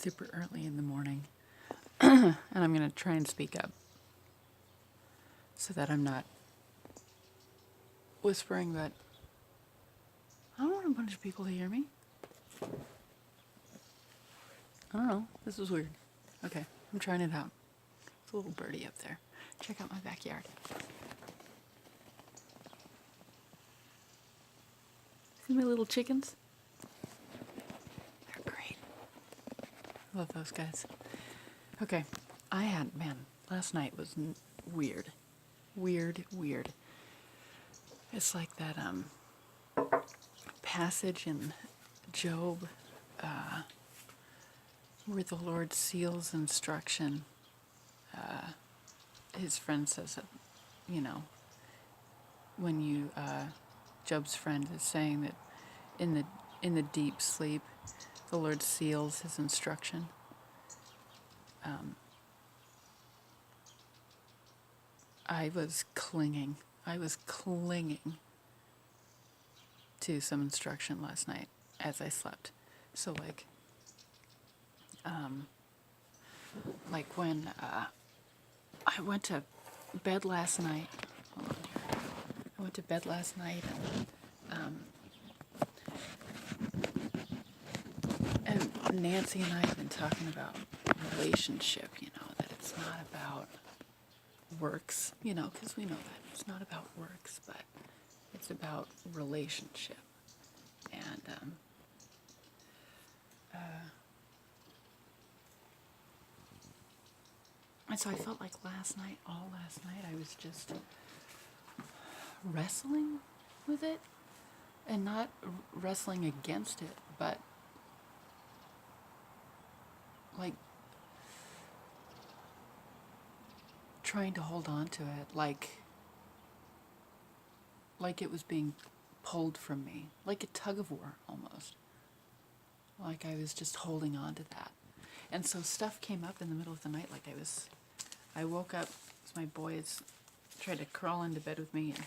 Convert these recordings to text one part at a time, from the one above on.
super early in the morning, and I'm going to try and speak up so that I'm not whispering, but I don't want a bunch of people to hear me. I don't know. This is weird. Okay, I'm trying it out. There's a little birdie up there. Check out my backyard. See my little chickens? They're great. Love those guys. Okay, last night was weird. Weird. It's like that passage in Job where the Lord seals instruction. His friend says that, you know, when you Job's friend is saying that in the deep sleep, the Lord seals his instruction. I was clinging to some instruction last night as I slept. So like when I went to bed last night. Hold on here. I went to bed last night and Nancy and I have been talking about relationship, that it's not about works, because we know that it's not about works, but it's about relationship. And so I felt like all last night, I was just wrestling with it, and not wrestling against it, but like trying to hold on to it, like it was being pulled from me, like a tug of war almost. Like I was just holding on to that. And so stuff came up in the middle of the night, I woke up as my boys tried to crawl into bed with me and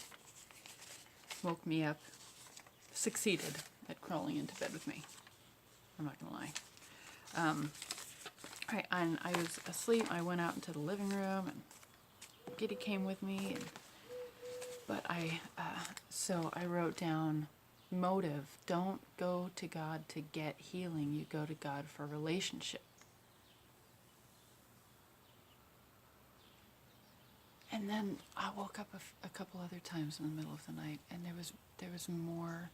woke me up, succeeded at crawling into bed with me. I'm not gonna lie. And I was asleep. I went out into the living room, and Giddy came with me. So I wrote down motive. Don't go to God to get healing. You go to God for relationship. And then I woke up a couple other times in the middle of the night, and there was more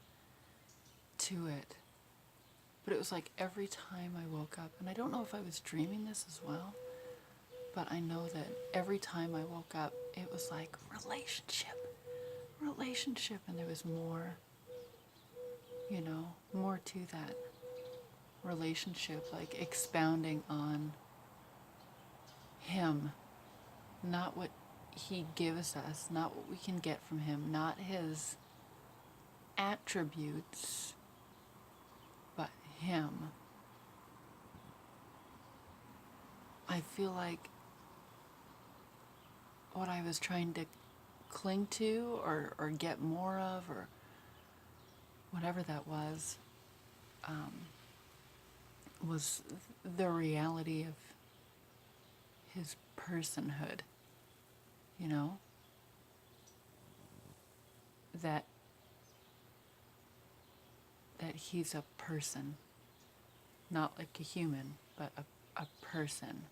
to it. But it was like every time I woke up, and I don't know if I was dreaming this as well, but I know that every time I woke up, it was like relationship, and there was more, more to that relationship, like expounding on Him, not what He gives us, not what we can get from Him, not His attributes, but Him. I feel like what I was trying to cling to or get more of, or whatever that was the reality of His personhood, that He's a person, not like a human, but a person.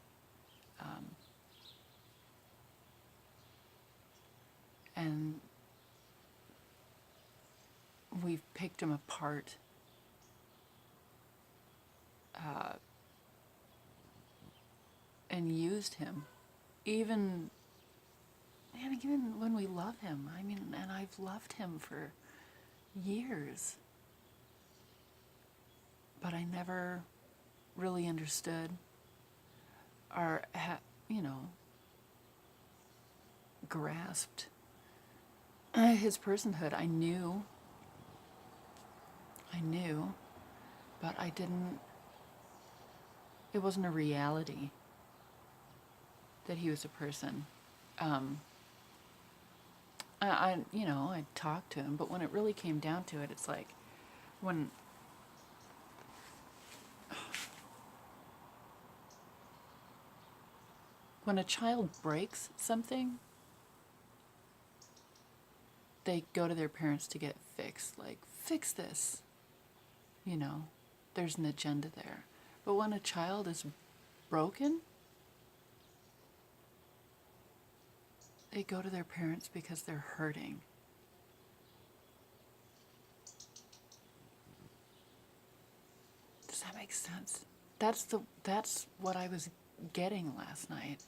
And we've picked Him apart and used Him, even when we love Him. And I've loved Him for years, but I never really understood or grasped His personhood. I knew, but I didn't. It wasn't a reality that He was a person. I talked to Him, but when it really came down to it, it's like when when a child breaks something, they go to their parents to get fixed. Like, fix this. You know, there's an agenda there. But when a child is broken, they go to their parents because they're hurting. Does that make sense? That's what I was getting last night.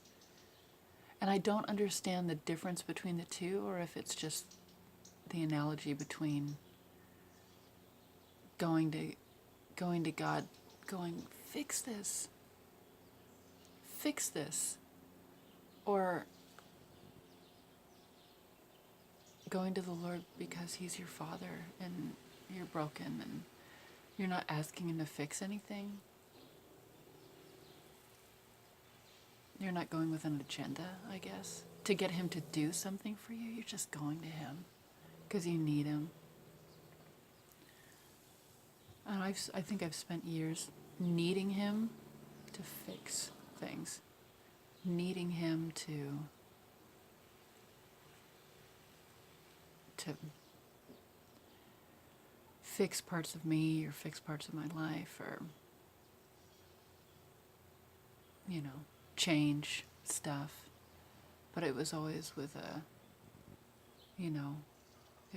And I don't understand the difference between the two, or if it's just the analogy between going to God, going, fix this, or going to the Lord because He's your Father and you're broken and you're not asking Him to fix anything. You're not going with an agenda, I guess, to get Him to do something for you. You're just going to Him because you need Him. And I think I've spent years needing Him to fix things, needing Him to fix parts of me or fix parts of my life, or, you know, change stuff. But it was always with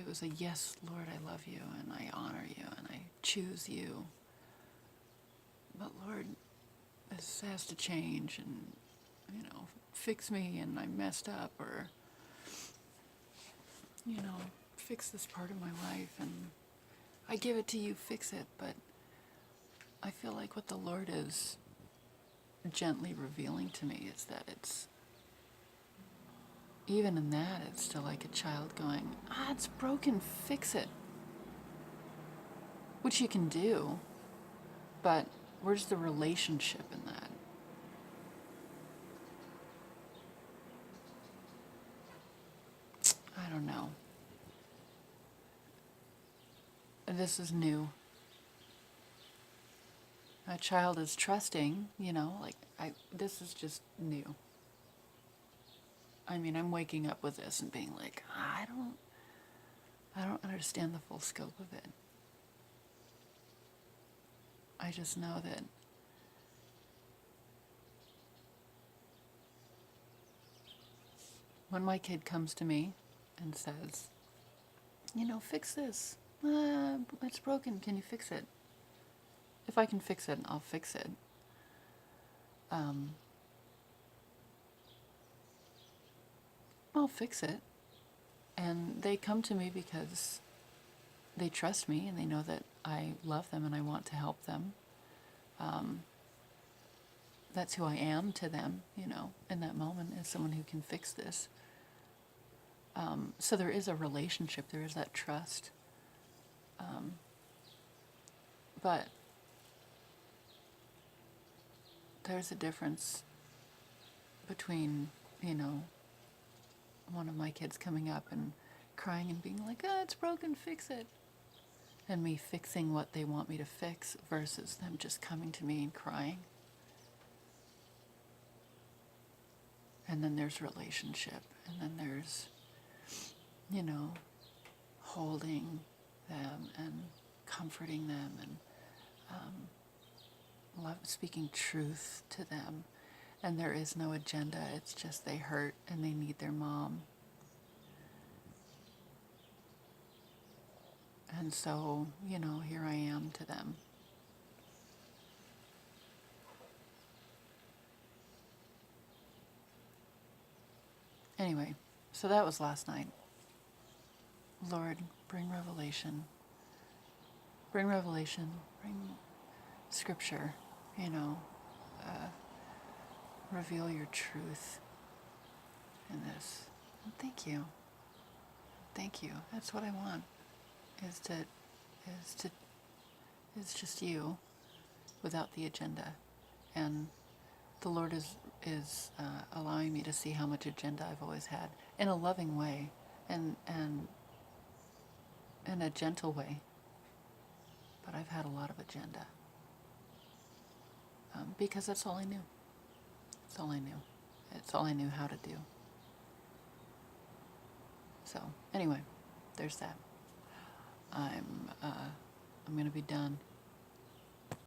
it was a, yes, Lord, I love you and I honor you and I choose you. But Lord, this has to change and, fix me and I messed up, or, fix this part of my life and I give it to you, fix it. But I feel like what the Lord is gently revealing to me is that even in that, it's still like a child going, it's broken, fix it. Which you can do, but where's the relationship in that? I don't know. This is new. A child is trusting, this is just new. I mean, I'm waking up with this and being like, I don't understand the full scope of it. I just know that when my kid comes to me and says, fix this. It's broken. Can you fix it? If I can fix it, I'll fix it. I'll fix it. And they come to me because they trust me and they know that I love them and I want to help them. That's who I am to them, in that moment, as someone who can fix this. So there is a relationship, there is that trust. But there's a difference between, one of my kids coming up and crying and being like, it's broken, fix it. And me fixing what they want me to fix versus them just coming to me and crying. And then there's relationship. And then there's, holding them and comforting them and speaking truth to them. And there is no agenda. It's just they hurt and they need their mom. And so, here I am to them. Anyway, so that was last night. Lord, bring revelation. Bring revelation. Bring scripture, reveal your truth in this. And thank you. Thank you. That's what I want. Is just you without the agenda. And the Lord is allowing me to see how much agenda I've always had in a loving way and in a gentle way. But I've had a lot of agenda. Because that's all I knew. That's all I knew. It's all I knew how to do. So anyway, there's that. I'm gonna be done.